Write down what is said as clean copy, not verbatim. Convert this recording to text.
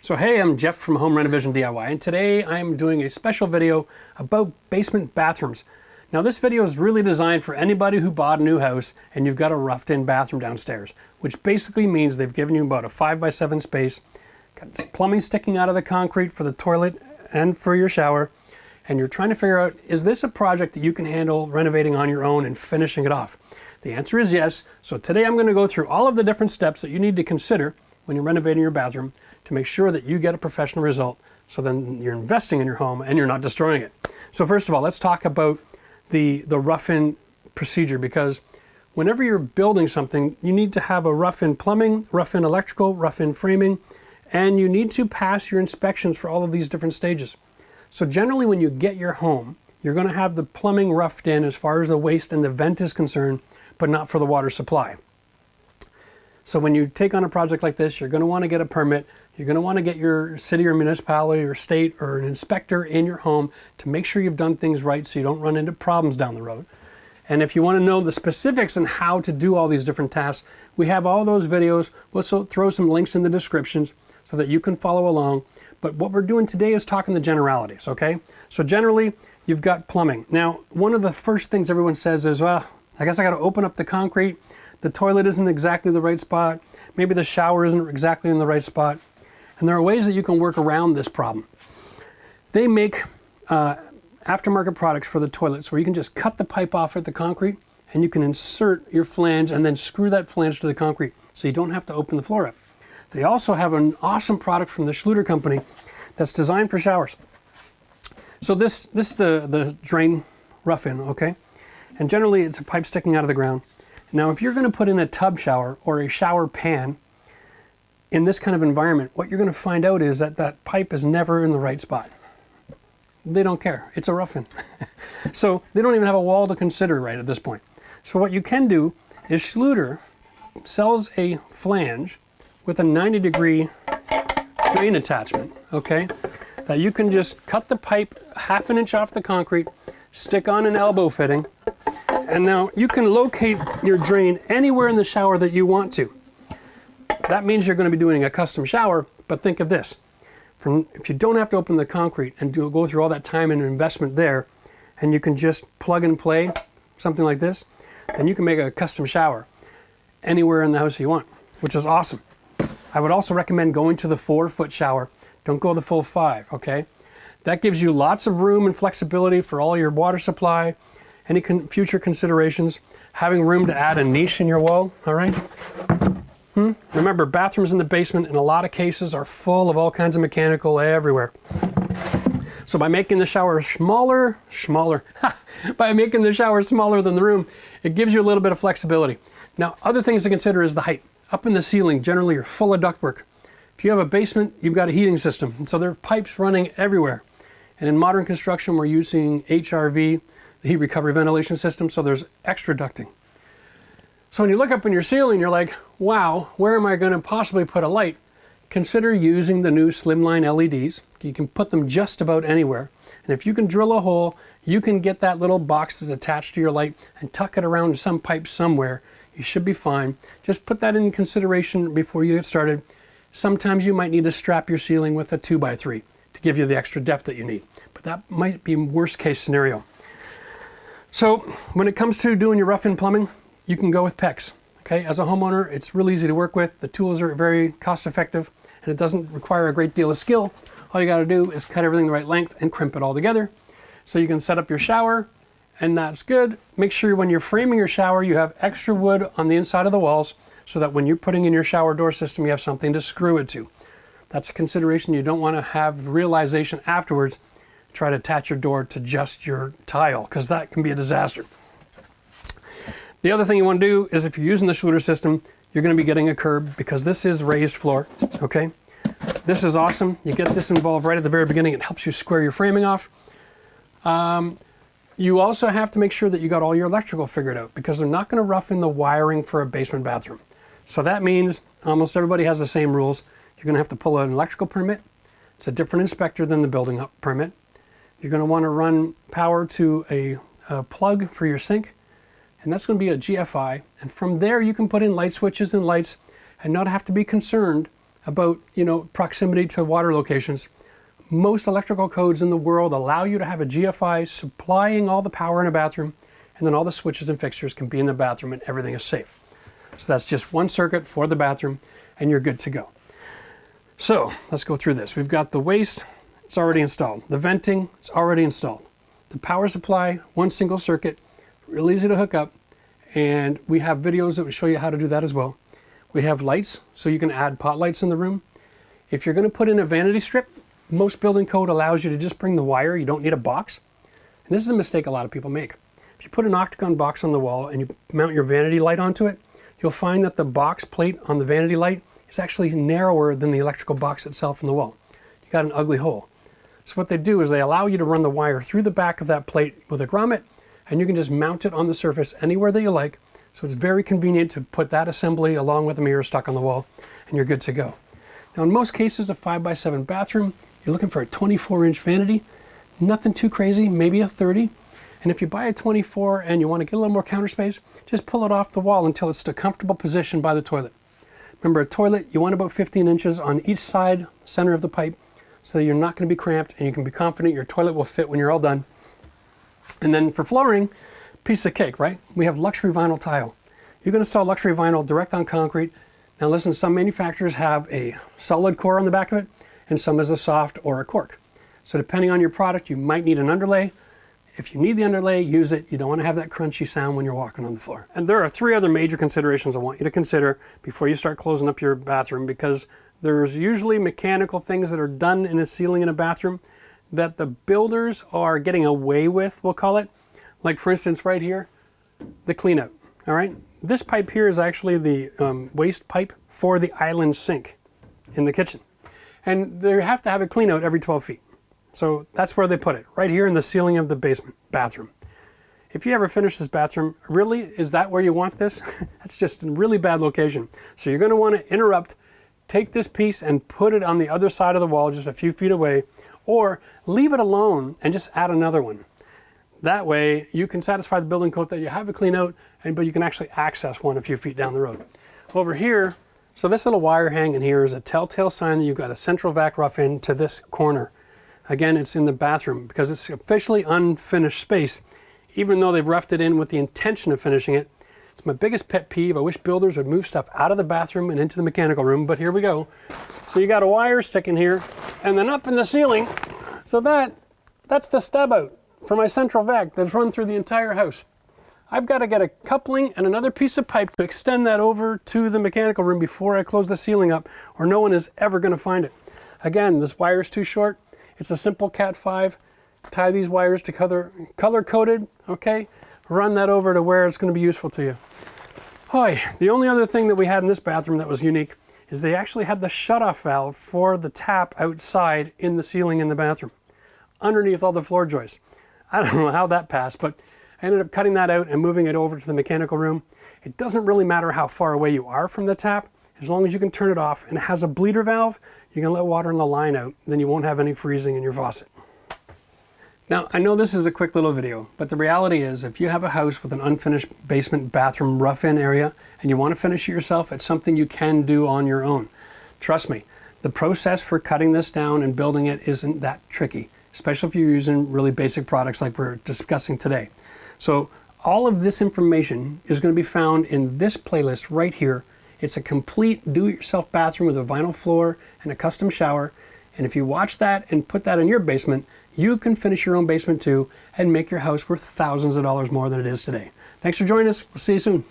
So hey, I'm Jeff from Home Renovision DIY, and today I'm doing a special video about basement bathrooms. Now this video is really designed for anybody who bought a new house and you've got a roughed-in bathroom downstairs, which basically means they've given you about a 5x7 space, got plumbing sticking out of the concrete for the toilet and for your shower, and you're trying to figure out, is this a project that you can handle renovating on your own and finishing it off? The answer is yes. So today I'm going to go through all of the different steps that you need to consider when you're renovating your bathroom to make sure that you get a professional result, so then you're investing in your home and you're not destroying it. So first of all, let's talk about the rough-in procedure, because whenever you're building something, you need to have a rough-in plumbing, rough-in electrical, rough-in framing, and you need to pass your inspections for all of these different stages. So generally when you get your home, you're going to have the plumbing roughed in as far as the waste and the vent is concerned, but not for the water supply. So when you take on a project like this, you're going to want to get a permit. You're going to want to get your city or municipality or state or an inspector in your home to make sure you've done things right so you don't run into problems down the road. And if you want to know the specifics on how to do all these different tasks, we have all those videos. We'll also throw some links in the descriptions so that you can follow along. But what we're doing today is talking the generalities, okay? So generally, you've got plumbing. Now, one of the first things everyone says is, well, I guess I got to open up the concrete. The toilet isn't exactly the right spot. Maybe the shower isn't exactly in the right spot. And there are ways that you can work around this problem. They make aftermarket products for the toilets where you can just cut the pipe off at the concrete and you can insert your flange and then screw that flange to the concrete so you don't have to open the floor up. They also have an awesome product from the Schluter company that's designed for showers. So this is the drain rough-in, okay? And generally it's a pipe sticking out of the ground. Now if you're going to put in a tub shower or a shower pan in this kind of environment, what you're going to find out is that that pipe is never in the right spot. They don't care. It's a rough-in. So they don't even have a wall to consider right at this point. So what you can do is Schluter sells a flange with a 90-degree drain attachment, okay? That you can just cut the pipe half an inch off the concrete, stick on an elbow fitting, and now you can locate your drain anywhere in the shower that you want to. That means you're going to be doing a custom shower, but think of this. If you don't have to open the concrete and go through all that time and investment there, and you can just plug and play something like this, then you can make a custom shower anywhere in the house you want, which is awesome. I would also recommend going to the 4-foot shower. Don't go the full 5, okay? That gives you lots of room and flexibility for all your water supply, any future considerations, having room to add a niche in your wall, all right? Remember, bathrooms in the basement in a lot of cases are full of all kinds of mechanical everywhere. So by making the shower by making the shower smaller than the room, it gives you a little bit of flexibility. Now, other things to consider is the height. Up in the ceiling, generally you're full of ductwork. If you have a basement, you've got a heating system, and so there are pipes running everywhere. And in modern construction, we're using HRV, the heat recovery ventilation system, so there's extra ducting. So when you look up in your ceiling, you're like, wow, where am I going to possibly put a light? Consider using the new Slimline LEDs. You can put them just about anywhere. And if you can drill a hole, you can get that little box that's attached to your light and tuck it around some pipe somewhere. You should be fine. Just put that in consideration before you get started. Sometimes you might need to strap your ceiling with a 2x3 to give you the extra depth that you need. But that might be worst case scenario. So when it comes to doing your rough-in plumbing, you can go with PEX. Okay, as a homeowner, it's really easy to work with. The tools are very cost effective and it doesn't require a great deal of skill. All you got to do is cut everything the right length and crimp it all together. So you can set up your shower, and that's good. Make sure when you're framing your shower, you have extra wood on the inside of the walls so that when you're putting in your shower door system, you have something to screw it to. That's a consideration. You don't want to have realization afterwards, try to attach your door to just your tile, because that can be a disaster. The other thing you want to do is if you're using the Schluter system, you're going to be getting a curb because this is raised floor, okay? This is awesome. You get this involved right at the very beginning. It helps you square your framing off. You also have to make sure that you got all your electrical figured out because they're not going to rough in the wiring for a basement bathroom. So that means almost everybody has the same rules. You're going to have to pull an electrical permit. It's a different inspector than the building permit. You're going to want to run power to a plug for your sink. And that's going to be a GFI, and from there you can put in light switches and lights and not have to be concerned about, proximity to water locations. Most electrical codes in the world allow you to have a GFI supplying all the power in a bathroom, and then all the switches and fixtures can be in the bathroom and everything is safe. So that's just one circuit for the bathroom and you're good to go. So let's go through this. We've got the waste, it's already installed. The venting, it's already installed. The power supply, one single circuit, real easy to hook up, and we have videos that will show you how to do that as well. We have lights, so you can add pot lights in the room. If you're going to put in a vanity strip, most building code allows you to just bring the wire. You don't need a box. And this is a mistake a lot of people make. If you put an octagon box on the wall and you mount your vanity light onto it, you'll find that the box plate on the vanity light is actually narrower than the electrical box itself in the wall. You got an ugly hole. So what they do is they allow you to run the wire through the back of that plate with a grommet, and you can just mount it on the surface anywhere that you like. So it's very convenient to put that assembly along with the mirror stuck on the wall, and you're good to go. Now in most cases, a 5x7 bathroom, you're looking for a 24-inch vanity, nothing too crazy, maybe a 30. And if you buy a 24 and you want to get a little more counter space, just pull it off the wall until it's a comfortable position by the toilet. Remember, a toilet, you want about 15 inches on each side, center of the pipe, so that you're not going to be cramped and you can be confident your toilet will fit when you're all done. And then for flooring, piece of cake, right? We have luxury vinyl tile. You can install luxury vinyl direct on concrete. Now listen, some manufacturers have a solid core on the back of it, and some is a soft or a cork. So depending on your product, you might need an underlay. If you need the underlay, use it. You don't want to have that crunchy sound when you're walking on the floor. And there are 3 other major considerations I want you to consider before you start closing up your bathroom, because there's usually mechanical things that are done in a ceiling in a bathroom that the builders are getting away with, we'll call it. Like for instance, right here, the clean out, all right? This pipe here is actually the waste pipe for the island sink in the kitchen. And they have to have a clean out every 12 feet. So that's where they put it, right here in the ceiling of the basement bathroom. If you ever finish this bathroom, really, is that where you want this? That's just a really bad location. So you're gonna wanna interrupt, take this piece and put it on the other side of the wall, just a few feet away, or leave it alone and just add another one. That way you can satisfy the building code that you have a clean out, but you can actually access one a few feet down the road. Over here, so this little wire hanging here is a telltale sign that you've got a central vac rough in to this corner. Again, it's in the bathroom because it's officially unfinished space, even though they've roughed it in with the intention of finishing it. It's my biggest pet peeve. I wish builders would move stuff out of the bathroom and into the mechanical room, but here we go. So you got a wire sticking here and then up in the ceiling. So that's the stub out for my central vac that's run through the entire house. I've got to get a coupling and another piece of pipe to extend that over to the mechanical room before I close the ceiling up, or no one is ever going to find it. Again, this wire is too short. It's a simple Cat 5. Tie these wires to color coded, okay? Run that over to where it's going to be useful to you. Hoy, the only other thing that we had in this bathroom that was unique is they actually had the shutoff valve for the tap outside in the ceiling in the bathroom, underneath all the floor joists. I don't know how that passed, but I ended up cutting that out and moving it over to the mechanical room. It doesn't really matter how far away you are from the tap, as long as you can turn it off and it has a bleeder valve, you can let water in the line out, then you won't have any freezing in your faucet. Now, I know this is a quick little video, but the reality is if you have a house with an unfinished basement bathroom rough-in area and you want to finish it yourself, it's something you can do on your own. Trust me, the process for cutting this down and building it isn't that tricky, especially if you're using really basic products like we're discussing today. So all of this information is going to be found in this playlist right here. It's a complete do-it-yourself bathroom with a vinyl floor and a custom shower. And if you watch that and put that in your basement, you can finish your own basement too and make your house worth thousands of dollars more than it is today. Thanks for joining us. We'll see you soon.